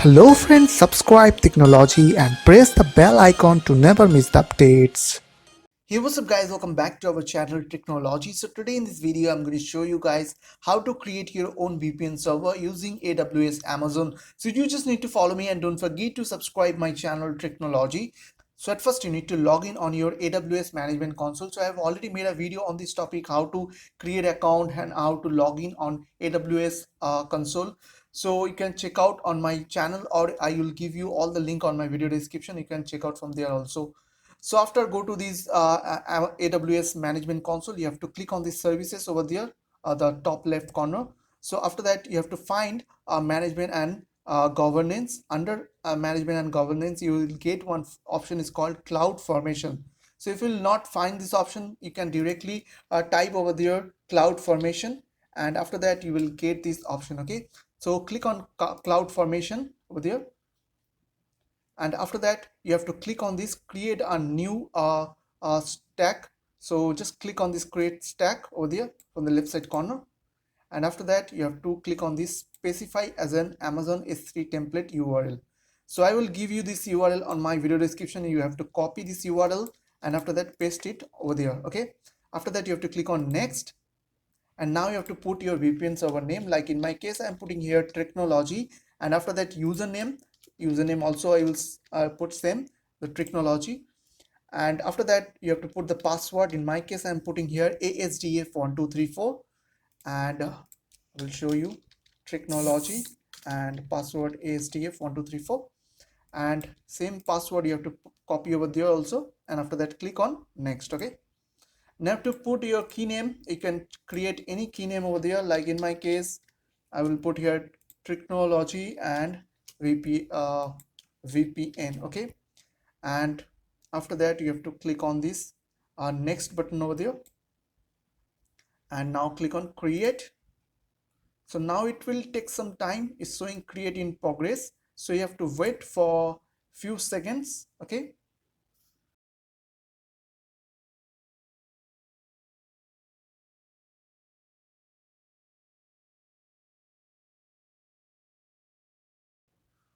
Hello friends, subscribe Technology and press the bell icon to never miss the updates. Hey, what's up guys, welcome back to our channel Technology. So today in this video I'm going to show you guys how to create your own VPN server using AWS Amazon. So you just need to follow me and don't forget to subscribe my channel Technology. So at first you need to log in on your AWS management console. So I have already made a video on this topic, how to create an account and how to log in on AWS console. So you can check out on my channel, or I will give you all the link on my video description. You can check out from there also. So after go to these AWS management console, you have to click on these services over there, the top left corner. So after that you have to find management and governance. Under management and governance you will get one option is called cloud formation. So if you will not find this option, you can directly type over there cloud formation, and after that you will get this option. Okay, so click on cloud formation over there, and after that you have to click on this create a new stack. So just click on this create stack over there from the left side corner, and after that you have to click on this specify as an Amazon S3 template URL. So I will give you this URL on my video description. You have to copy this URL and after that paste it over there. Okay, after that you have to click on next, and now you have to put your VPN server name. Like in my case I'm putting here Technology, and after that username also I will put same, the Technology, and after that you have to put the password. In my case I'm putting here ASDF1234, and I will show you Technology and password ASDF1234, and same password you have to copy over there also, and after that click on next. Okay, now to put your key name, you can create any key name over there. Like in my case I will put here Technology and VPN. Okay, and after that you have to click on this next button over there, and now click on create. So now it will take some time. It's showing create in progress, so you have to wait for few seconds. Okay,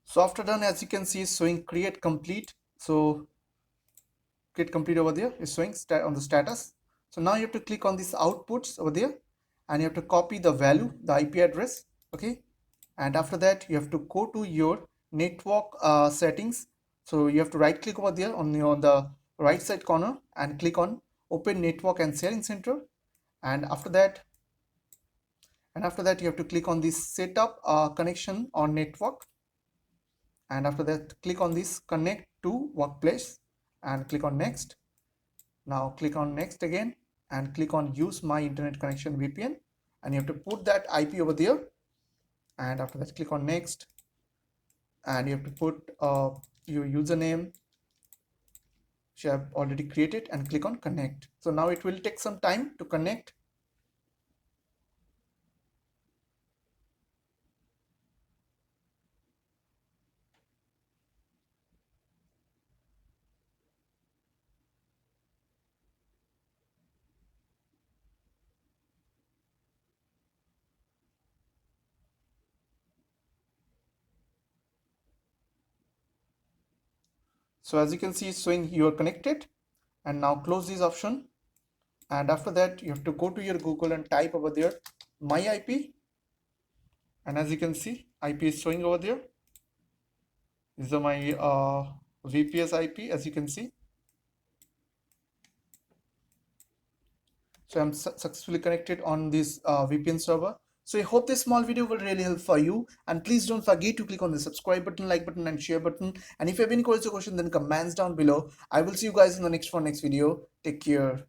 so after done, as you can see, it's showing create complete. So create complete over there is showing on the status. So now you have to click on these outputs over there, and you have to copy the value, the IP address. Okay, and after that you have to go to your network settings. So you have to right click over there on the right side corner and click on open network and sharing center, and after that you have to click on this setup connection on network, and after that click on this connect to workplace and click on next. Now click on next again and click on use my internet connection VPN, and you have to put that IP over there, and after that click on next, and you have to put your username which you have already created and click on connect. So now it will take some time to connect. So as you can see, it's showing you are connected, and now close this option, and after that you have to go to your Google and type over there my IP, and as you can see IP is showing over there. These are my VPS IP, as you can see. So I'm successfully connected on this VPN server. So I hope this small video will really help for you, and please don't forget to click on the subscribe button, like button and share button, and if you have any questions or question, then comments down below. I will see you guys in the next video. Take care.